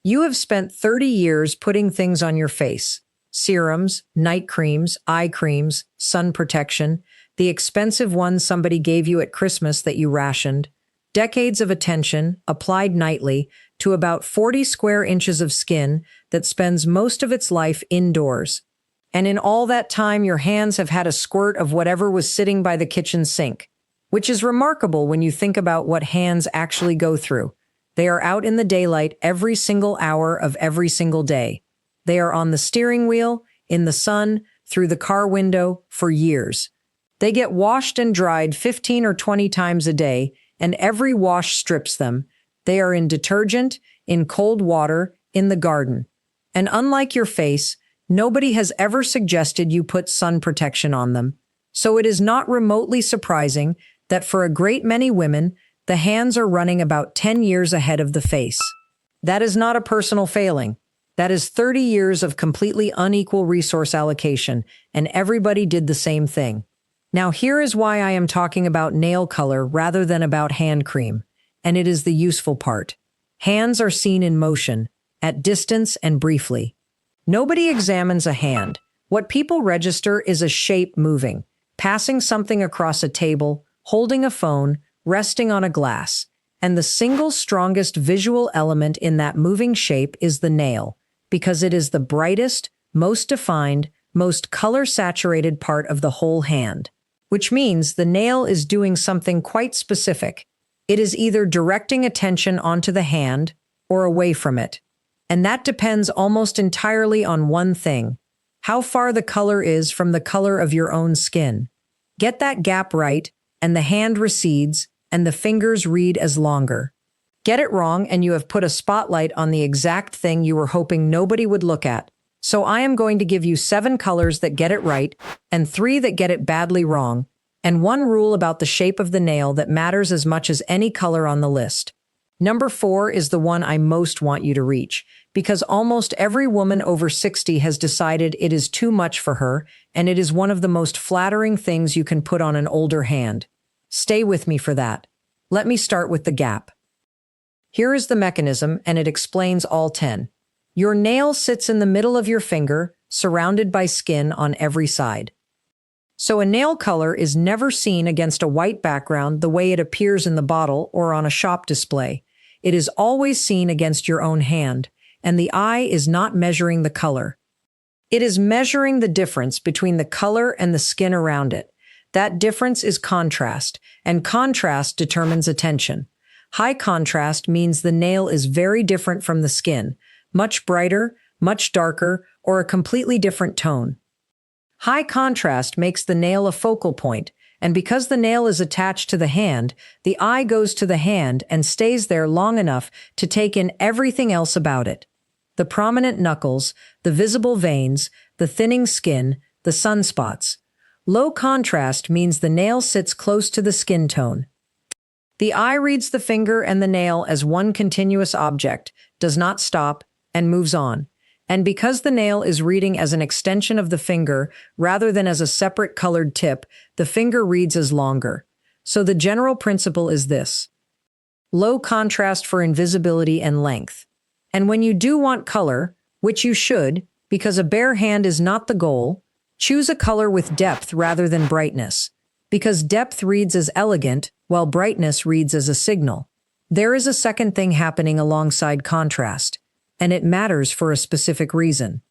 You have spent 30 years putting things on your face. Serums, night creams, eye creams, sun protection, the expensive ones somebody gave you at Christmas that you rationed. Decades of attention, applied nightly, to about 40 square inches of skin that spends most of its life indoors. And in all that time, your hands have had a squirt of whatever was sitting by the kitchen sink, which is remarkable when you think about what hands actually go through. They are out in the daylight every single hour of every single day. They are on the steering wheel, in the sun, through the car window, for years. They get washed and dried 15 or 20 times a day, and every wash strips them. They are in detergent, in cold water, in the garden. And unlike your face, nobody has ever suggested you put sun protection on them. So it is not remotely surprising that for a great many women, the hands are running about 10 years ahead of the face. That is not a personal failing. That is 30 years of completely unequal resource allocation, and everybody did the same thing. Now here is why I am talking about nail color rather than about hand cream, and it is the useful part. Hands are seen in motion, at distance and briefly. Nobody examines a hand. What people register is a shape moving, passing something across a table, holding a phone, resting on a glass. And the single strongest visual element in that moving shape is the nail, because it is the brightest, most defined, most color-saturated part of the whole hand. Which means the nail is doing something quite specific. It is either directing attention onto the hand or away from it. And that depends almost entirely on one thing: how far the color is from the color of your own skin. Get that gap right, and the hand recedes, and the fingers read as longer. Get it wrong, and you have put a spotlight on the exact thing you were hoping nobody would look at. So I am going to give you 7 colors that get it right, and 3 that get it badly wrong, and 1 rule about the shape of the nail that matters as much as any color on the list. Number 4 is the one I most want you to reach, because almost every woman over 60 has decided it is too much for her, and it is one of the most flattering things you can put on an older hand. Stay with me for that. Let me start with the gap. Here is the mechanism, and it explains all 10. Your nail sits in the middle of your finger, surrounded by skin on every side. So a nail color is never seen against a white background the way it appears in the bottle or on a shop display. It is always seen against your own hand, and the eye is not measuring the color. It is measuring the difference between the color and the skin around it. That difference is contrast, and contrast determines attention. High contrast means the nail is very different from the skin, much brighter, much darker, or a completely different tone. High contrast makes the nail a focal point, and because the nail is attached to the hand, the eye goes to the hand and stays there long enough to take in everything else about it. The prominent knuckles, the visible veins, the thinning skin, the sunspots. Low contrast means the nail sits close to the skin tone. The eye reads the finger and the nail as one continuous object, does not stop, and moves on. And because the nail is reading as an extension of the finger rather than as a separate colored tip, the finger reads as longer. So the general principle is this: low contrast for invisibility and length. And when you do want color, which you should, because a bare hand is not the goal, choose a color with depth rather than brightness, because depth reads as elegant, while brightness reads as a signal. There is a second thing happening alongside contrast, and it matters for a specific reason.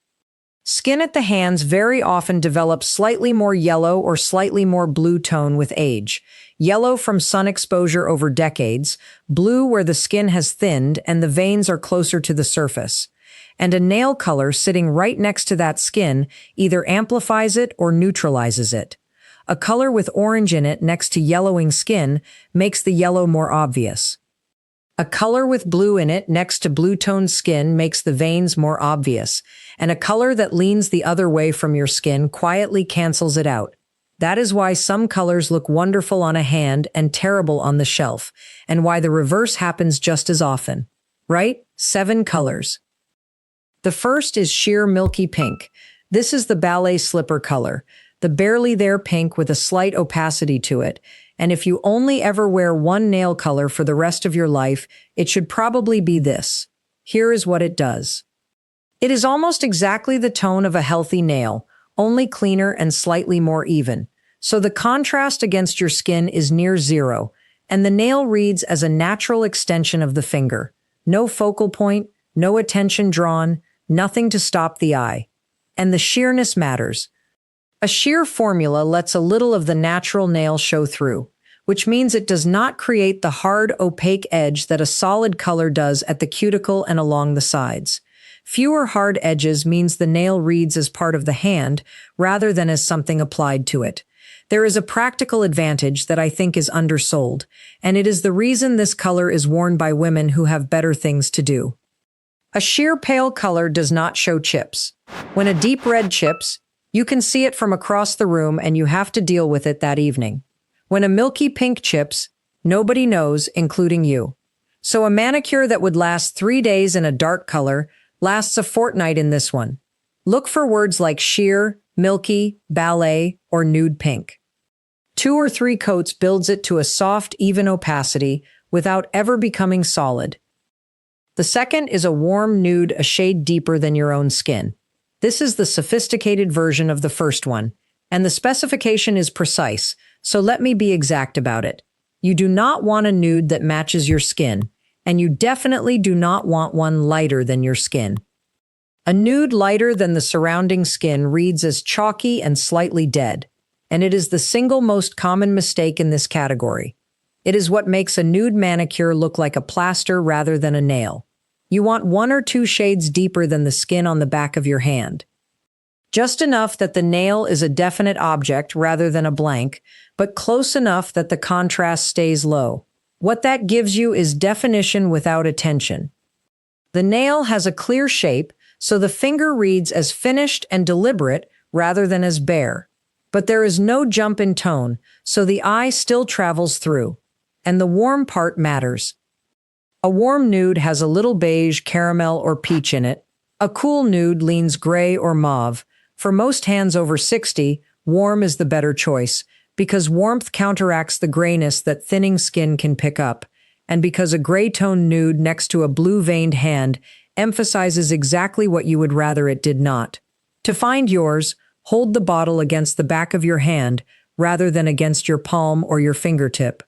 Skin at the hands very often develops slightly more yellow or slightly more blue tone with age. Yellow from sun exposure over decades, blue where the skin has thinned and the veins are closer to the surface. And a nail color sitting right next to that skin either amplifies it or neutralizes it. A color with orange in it next to yellowing skin makes the yellow more obvious. A color with blue in it next to blue-toned skin makes the veins more obvious, and a color that leans the other way from your skin quietly cancels it out. That is why some colors look wonderful on a hand and terrible on the shelf, and why the reverse happens just as often. Right? 7 colors. The first is sheer milky pink. This is the ballet slipper color, the barely there pink with a slight opacity to it. And if you only ever wear one nail color for the rest of your life, it should probably be this. Here is what it does. It is almost exactly the tone of a healthy nail, only cleaner and slightly more even. So the contrast against your skin is near zero, and the nail reads as a natural extension of the finger. No focal point, no attention drawn, nothing to stop the eye. And the sheerness matters. A sheer formula lets a little of the natural nail show through, which means it does not create the hard, opaque edge that a solid color does at the cuticle and along the sides. Fewer hard edges means the nail reads as part of the hand rather than as something applied to it. There is a practical advantage that I think is undersold, and it is the reason this color is worn by women who have better things to do. A sheer pale color does not show chips. When a deep red chips, you can see it from across the room and you have to deal with it that evening. When a milky pink chips, nobody knows, including you. So a manicure that would last 3 days in a dark color lasts a fortnight in this one. Look for words like sheer, milky, ballet, or nude pink. 2 or 3 coats builds it to a soft, even opacity without ever becoming solid. The second is a warm nude, a shade deeper than your own skin. This is the sophisticated version of the first one, and the specification is precise, so let me be exact about it. You do not want a nude that matches your skin, and you definitely do not want one lighter than your skin. A nude lighter than the surrounding skin reads as chalky and slightly dead, and it is the single most common mistake in this category. It is what makes a nude manicure look like a plaster rather than a nail. You want 1 or 2 shades deeper than the skin on the back of your hand. Just enough that the nail is a definite object rather than a blank, but close enough that the contrast stays low. What that gives you is definition without attention. The nail has a clear shape, so the finger reads as finished and deliberate rather than as bare. But there is no jump in tone, so the eye still travels through. And the warm part matters. A warm nude has a little beige, caramel, or peach in it. A cool nude leans gray or mauve. For most hands over 60, warm is the better choice, because warmth counteracts the grayness that thinning skin can pick up, and because a gray-toned nude next to a blue-veined hand emphasizes exactly what you would rather it did not. To find yours, hold the bottle against the back of your hand rather than against your palm or your fingertip.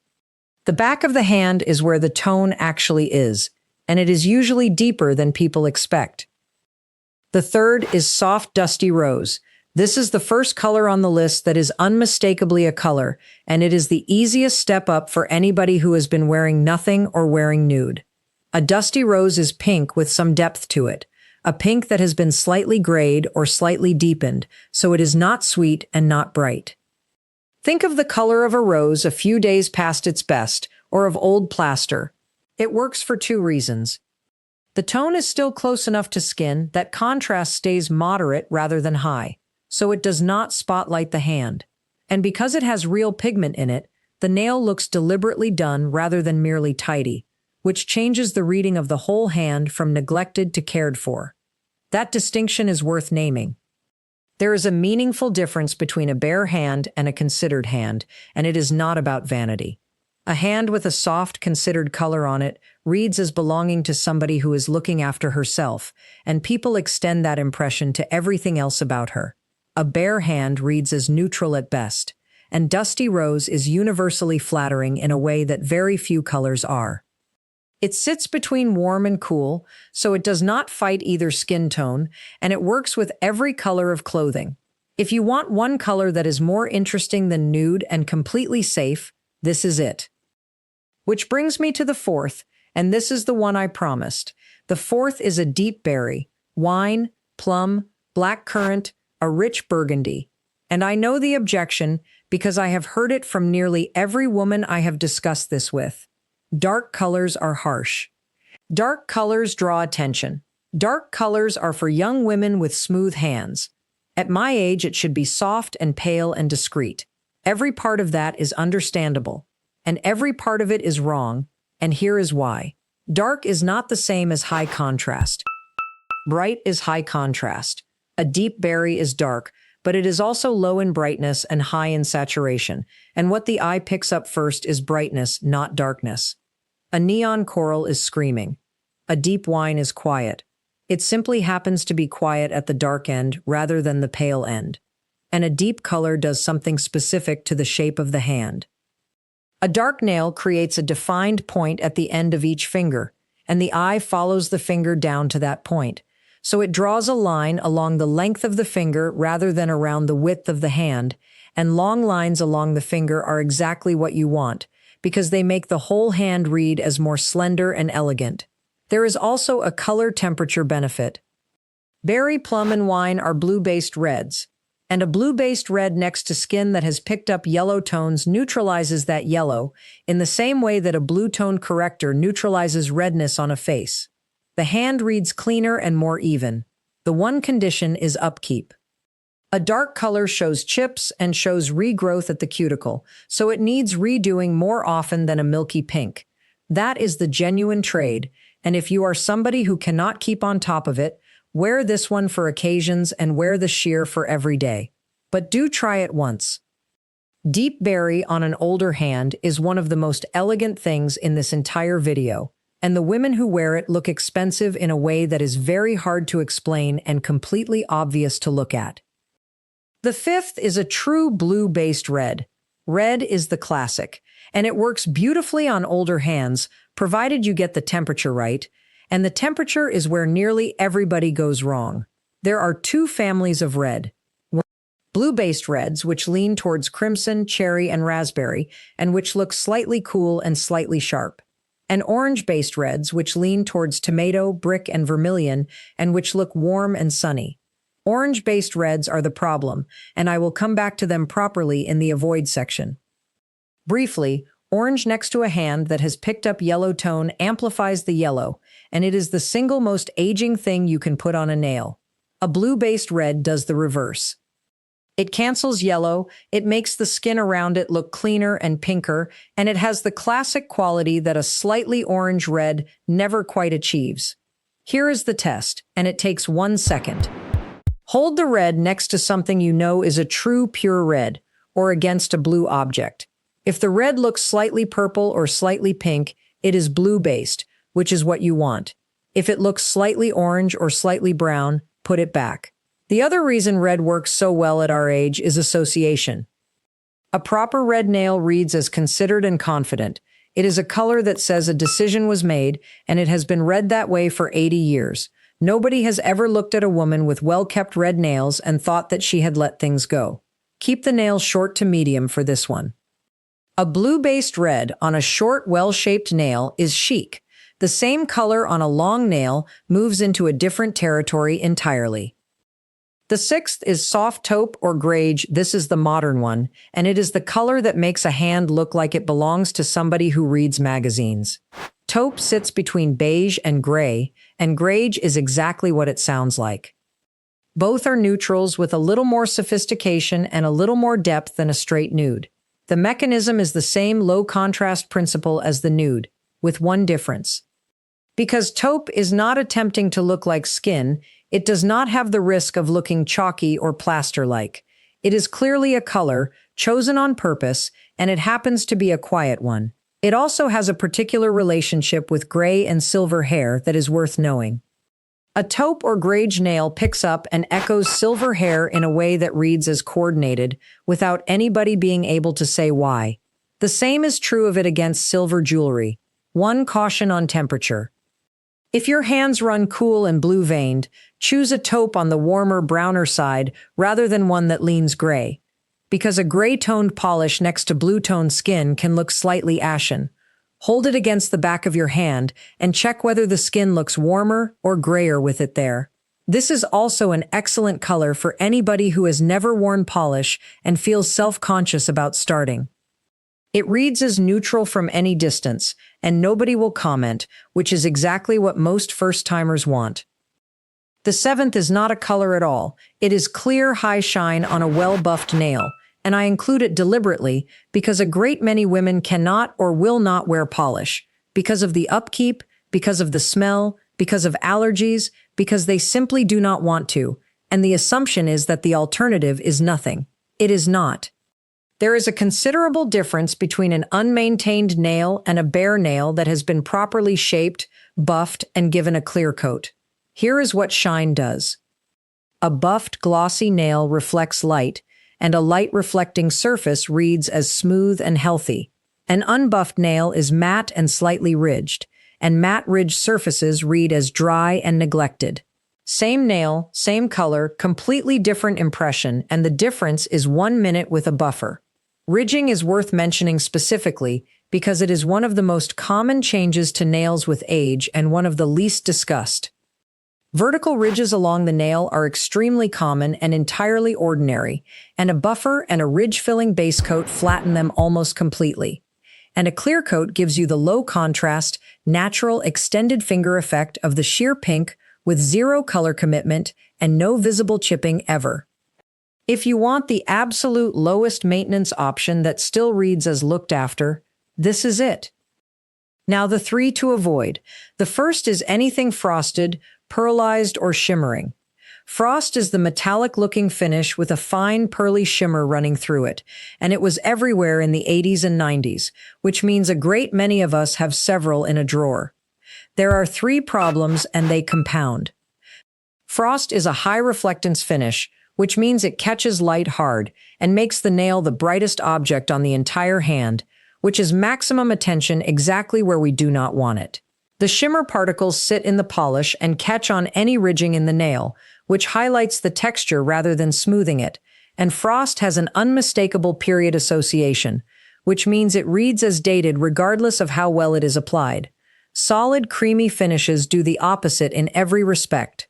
The back of the hand is where the tone actually is, and it is usually deeper than people expect. The third is soft, dusty rose. This is the first color on the list that is unmistakably a color, and it is the easiest step up for anybody who has been wearing nothing or wearing nude. A dusty rose is pink with some depth to it, a pink that has been slightly grayed or slightly deepened, so it is not sweet and not bright. Think of the color of a rose a few days past its best, or of old plaster. It works for 2 reasons. The tone is still close enough to skin that contrast stays moderate rather than high, so it does not spotlight the hand. And because it has real pigment in it, the nail looks deliberately done rather than merely tidy, which changes the reading of the whole hand from neglected to cared for. That distinction is worth naming. There is a meaningful difference between a bare hand and a considered hand, and it is not about vanity. A hand with a soft, considered color on it reads as belonging to somebody who is looking after herself, and people extend that impression to everything else about her. A bare hand reads as neutral at best, and dusty rose is universally flattering in a way that very few colors are. It sits between warm and cool, so it does not fight either skin tone, and it works with every color of clothing. If you want one color that is more interesting than nude and completely safe, this is it. Which brings me to the fourth, and this is the one I promised. The fourth is a deep berry, wine, plum, black currant, a rich burgundy. And I know the objection because I have heard it from nearly every woman I have discussed this with. Dark colors are harsh. Dark colors draw attention. Dark colors are for young women with smooth hands. At my age, it should be soft and pale and discreet. Every part of that is understandable, and every part of it is wrong, and here is why. Dark is not the same as high contrast. Bright is high contrast. A deep berry is dark, but it is also low in brightness and high in saturation, and what the eye picks up first is brightness, not darkness. A neon coral is screaming. A deep wine is quiet. It simply happens to be quiet at the dark end rather than the pale end. And a deep color does something specific to the shape of the hand. A dark nail creates a defined point at the end of each finger, and the eye follows the finger down to that point. So it draws a line along the length of the finger rather than around the width of the hand, and long lines along the finger are exactly what you want, because they make the whole hand read as more slender and elegant. There is also a color temperature benefit. Berry, plum, and wine are blue-based reds, and a blue-based red next to skin that has picked up yellow tones neutralizes that yellow in the same way that a blue-tone corrector neutralizes redness on a face. The hand reads cleaner and more even. The one condition is upkeep. A dark color shows chips and shows regrowth at the cuticle, so it needs redoing more often than a milky pink. That is the genuine trade, and if you are somebody who cannot keep on top of it, wear this one for occasions and wear the sheer for every day. But do try it once. Deep berry on an older hand is one of the most elegant things in this entire video, and the women who wear it look expensive in a way that is very hard to explain and completely obvious to look at. The fifth is a true blue-based red. Red is the classic, and it works beautifully on older hands, provided you get the temperature right, and the temperature is where nearly everybody goes wrong. There are two families of red. Blue-based reds, which lean towards crimson, cherry, and raspberry, and which look slightly cool and slightly sharp. And orange-based reds, which lean towards tomato, brick, and vermilion, and which look warm and sunny. Orange-based reds are the problem, and I will come back to them properly in the avoid section. Briefly, orange next to a hand that has picked up yellow tone amplifies the yellow, and it is the single most aging thing you can put on a nail. A blue-based red does the reverse. It cancels yellow, it makes the skin around it look cleaner and pinker, and it has the classic quality that a slightly orange red never quite achieves. Here is the test, and it takes 1 second. Hold the red next to something you know is a true pure red, or against a blue object. If the red looks slightly purple or slightly pink, it is blue-based, which is what you want. If it looks slightly orange or slightly brown, put it back. The other reason red works so well at our age is association. A proper red nail reads as considered and confident. It is a color that says a decision was made, and it has been read that way for 80 years. Nobody has ever looked at a woman with well-kept red nails and thought that she had let things go. Keep the nails short to medium for this one. A blue-based red on a short, well-shaped nail is chic. The same color on a long nail moves into a different territory entirely. The sixth is soft taupe or grage. This is the modern one, and it is the color that makes a hand look like it belongs to somebody who reads magazines. Taupe sits between beige and gray, and grage is exactly what it sounds like. Both are neutrals with a little more sophistication and a little more depth than a straight nude. The mechanism is the same low contrast principle as the nude, with one difference. Because taupe is not attempting to look like skin, it does not have the risk of looking chalky or plaster-like. It is clearly a color, chosen on purpose, and it happens to be a quiet one. It also has a particular relationship with gray and silver hair that is worth knowing. A taupe or grage nail picks up and echoes silver hair in a way that reads as coordinated, without anybody being able to say why. The same is true of it against silver jewelry. One caution on temperature. If your hands run cool and blue-veined, choose a taupe on the warmer, browner side rather than one that leans gray, because a gray-toned polish next to blue-toned skin can look slightly ashen. Hold it against the back of your hand and check whether the skin looks warmer or grayer with it there. This is also an excellent color for anybody who has never worn polish and feels self-conscious about starting. It reads as neutral from any distance, and nobody will comment, which is exactly what most first-timers want. The seventh is not a color at all. It is clear high shine on a well-buffed nail, and I include it deliberately because a great many women cannot or will not wear polish, because of the upkeep, because of the smell, because of allergies, because they simply do not want to, and the assumption is that the alternative is nothing. It is not. There is a considerable difference between an unmaintained nail and a bare nail that has been properly shaped, buffed, and given a clear coat. Here is what shine does. A buffed, glossy nail reflects light, and a light-reflecting surface reads as smooth and healthy. An unbuffed nail is matte and slightly ridged, and matte-ridged surfaces read as dry and neglected. Same nail, same color, completely different impression, and the difference is 1 minute with a buffer. Ridging is worth mentioning specifically because it is one of the most common changes to nails with age and one of the least discussed. Vertical ridges along the nail are extremely common and entirely ordinary, and a buffer and a ridge-filling base coat flatten them almost completely. And a clear coat gives you the low-contrast, natural, extended finger effect of the sheer pink with zero color commitment and no visible chipping ever. If you want the absolute lowest maintenance option that still reads as looked after, this is it. Now the 3 to avoid. The first is anything frosted, pearlized, or shimmering. Frost is the metallic-looking finish with a fine pearly shimmer running through it, and it was everywhere in the 80s and 90s, which means a great many of us have several in a drawer. There are 3 problems, and they compound. Frost is a high reflectance finish, which means it catches light hard and makes the nail the brightest object on the entire hand, which is maximum attention exactly where we do not want it. The shimmer particles sit in the polish and catch on any ridging in the nail, which highlights the texture rather than smoothing it, and frost has an unmistakable period association, which means it reads as dated regardless of how well it is applied. Solid, creamy finishes do the opposite in every respect.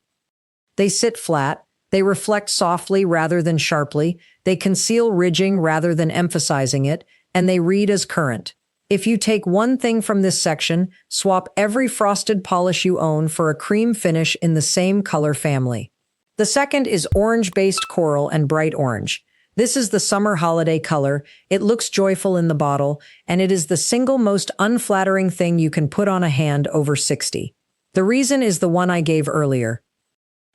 They sit flat, they reflect softly rather than sharply, they conceal ridging rather than emphasizing it, and they read as current. If you take one thing from this section, swap every frosted polish you own for a cream finish in the same color family. The second is orange-based coral and bright orange. This is the summer holiday color, it looks joyful in the bottle, and it is the single most unflattering thing you can put on a hand over 60. The reason is the one I gave earlier.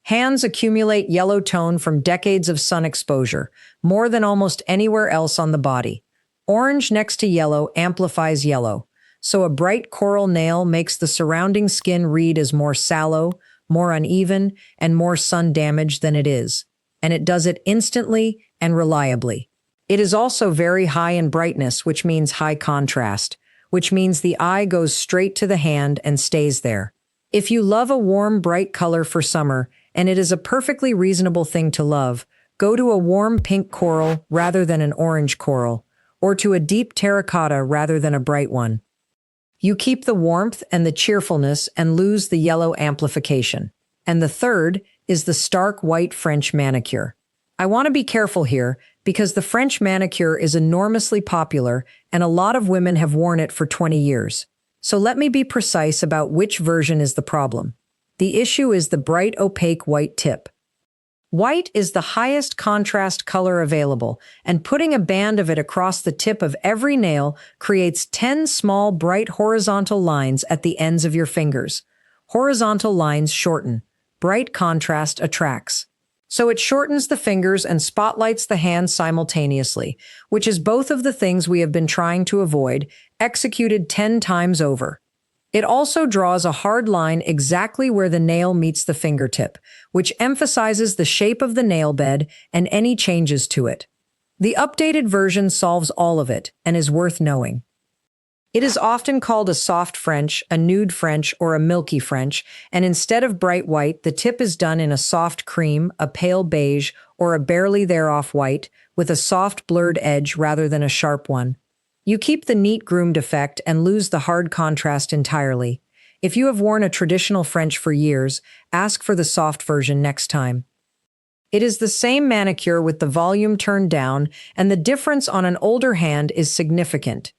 Hands accumulate yellow tone from decades of sun exposure, more than almost anywhere else on the body. Orange next to yellow amplifies yellow, so a bright coral nail makes the surrounding skin read as more sallow, more uneven, and more sun damaged than it is. And it does it instantly and reliably. It is also very high in brightness, which means high contrast, which means the eye goes straight to the hand and stays there. If you love a warm, bright color for summer, and it is a perfectly reasonable thing to love, go to a warm pink coral rather than an orange coral, or to a deep terracotta rather than a bright one. You keep the warmth and the cheerfulness and lose the yellow amplification. And the third is the stark white French manicure. I want to be careful here because the French manicure is enormously popular and a lot of women have worn it for 20 years. So let me be precise about which version is the problem. The issue is the bright opaque white tip. White is the highest contrast color available, and putting a band of it across the tip of every nail creates 10 small bright horizontal lines at the ends of your fingers. Horizontal lines shorten. Bright contrast attracts. So it shortens the fingers and spotlights the hand simultaneously, which is both of the things we have been trying to avoid, executed 10 times over. It also draws a hard line exactly where the nail meets the fingertip, which emphasizes the shape of the nail bed and any changes to it. The updated version solves all of it and is worth knowing. It is often called a soft French, a nude French, or a milky French, and instead of bright white, the tip is done in a soft cream, a pale beige, or a barely there off-white, with a soft blurred edge rather than a sharp one. You keep the neat groomed effect and lose the hard contrast entirely. If you have worn a traditional French for years, ask for the soft version next time. It is the same manicure with the volume turned down, and the difference on an older hand is significant.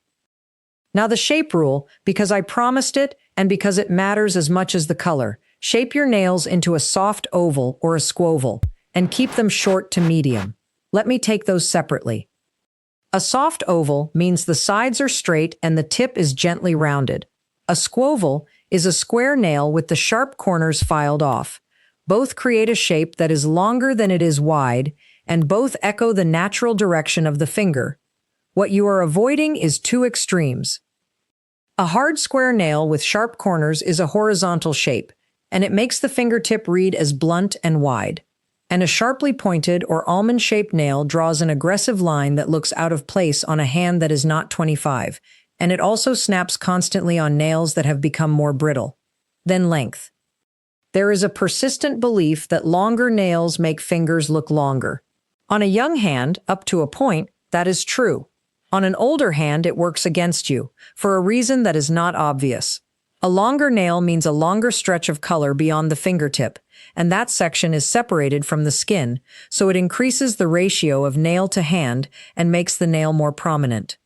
Now the shape rule, because I promised it and because it matters as much as the color, shape your nails into a soft oval or a squoval, and keep them short to medium. Let me take those separately. A soft oval means the sides are straight and the tip is gently rounded. A squoval is a square nail with the sharp corners filed off. Both create a shape that is longer than it is wide, and both echo the natural direction of the finger. What you are avoiding is two extremes. A hard square nail with sharp corners is a horizontal shape, and it makes the fingertip read as blunt and wide. And a sharply pointed or almond-shaped nail draws an aggressive line that looks out of place on a hand that is not 25, and it also snaps constantly on nails that have become more brittle. Then length. There is a persistent belief that longer nails make fingers look longer. On a young hand, up to a point, that is true. On an older hand, it works against you, for a reason that is not obvious. A longer nail means a longer stretch of color beyond the fingertip, and that section is separated from the skin, so it increases the ratio of nail to hand and makes the nail more prominent.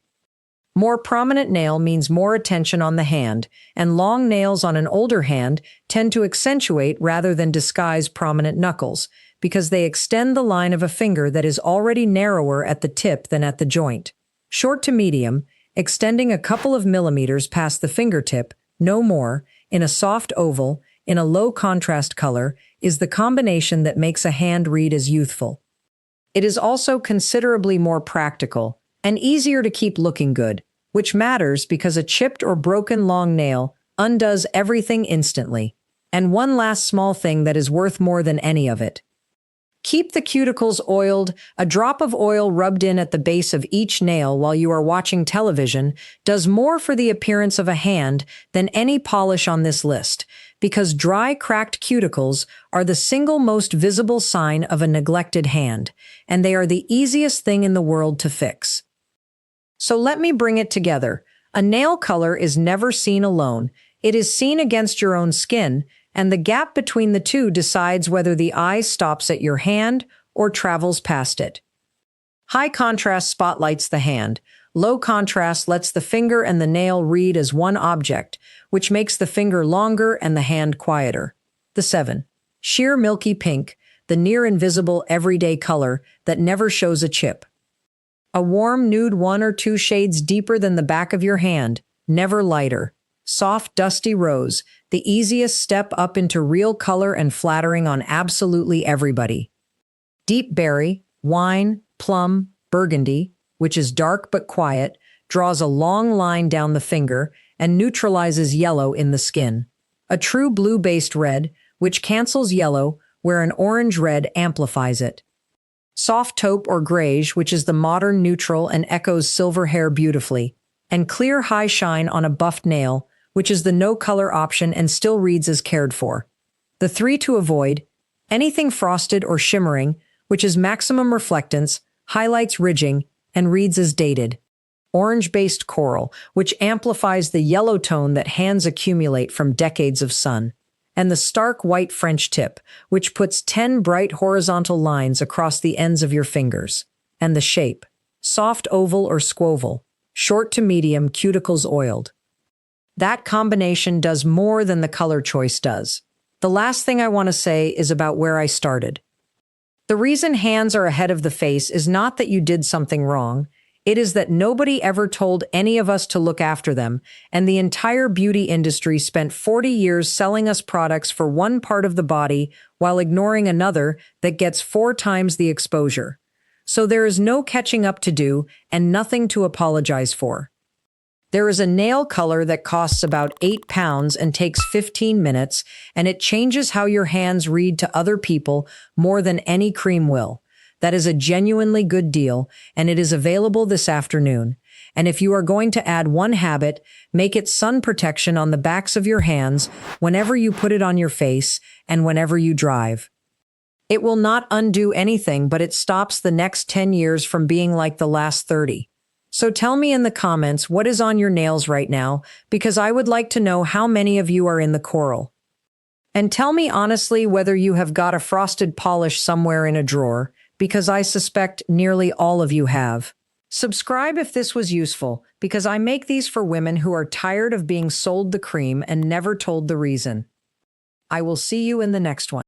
More prominent nail means more attention on the hand, and long nails on an older hand tend to accentuate rather than disguise prominent knuckles, because they extend the line of a finger that is already narrower at the tip than at the joint. Short to medium, extending a couple of millimeters past the fingertip, no more, in a soft oval, in a low contrast color, is the combination that makes a hand read as youthful. It is also considerably more practical and easier to keep looking good, which matters because a chipped or broken long nail undoes everything instantly. And one last small thing that is worth more than any of it. Keep the cuticles oiled. A drop of oil rubbed in at the base of each nail while you are watching television does more for the appearance of a hand than any polish on this list, because dry, cracked cuticles are the single most visible sign of a neglected hand, and they are the easiest thing in the world to fix. So let me bring it together. A nail color is never seen alone. It is seen against your own skin, and the gap between the two decides whether the eye stops at your hand or travels past it. High contrast spotlights the hand. Low contrast lets the finger and the nail read as one object, which makes the finger longer and the hand quieter. The 7. Sheer milky pink, the near invisible everyday color that never shows a chip. A warm nude 1 or 2 shades deeper than the back of your hand, never lighter. Soft, dusty rose, the easiest step up into real color and flattering on absolutely everybody. Deep berry, wine, plum, burgundy, which is dark but quiet, draws a long line down the finger and neutralizes yellow in the skin. A true blue-based red, which cancels yellow, where an orange red amplifies it. Soft taupe or greige, which is the modern neutral and echoes silver hair beautifully. And clear high shine on a buffed nail, which is the no-color option and still reads as cared for. The 3 to avoid: anything frosted or shimmering, which is maximum reflectance, highlights ridging, and reads as dated. Orange-based coral, which amplifies the yellow tone that hands accumulate from decades of sun. And the stark white French tip, which puts 10 bright horizontal lines across the ends of your fingers. And the shape: soft oval or squoval, short to medium, cuticles oiled. That combination does more than the color choice does. The last thing I want to say is about where I started. The reason hands are ahead of the face is not that you did something wrong. It is that nobody ever told any of us to look after them, and the entire beauty industry spent 40 years selling us products for one part of the body while ignoring another that gets 4 times the exposure. So there is no catching up to do and nothing to apologize for. There is a nail color that costs about £8 and takes 15 minutes, and it changes how your hands read to other people more than any cream will. That is a genuinely good deal, and it is available this afternoon. And if you are going to add one habit, make it sun protection on the backs of your hands whenever you put it on your face and whenever you drive. It will not undo anything, but it stops the next 10 years from being like the last 30. So tell me in the comments what is on your nails right now, because I would like to know how many of you are in the coral. And tell me honestly whether you have got a frosted polish somewhere in a drawer, because I suspect nearly all of you have. Subscribe if this was useful, because I make these for women who are tired of being sold the cream and never told the reason. I will see you in the next one.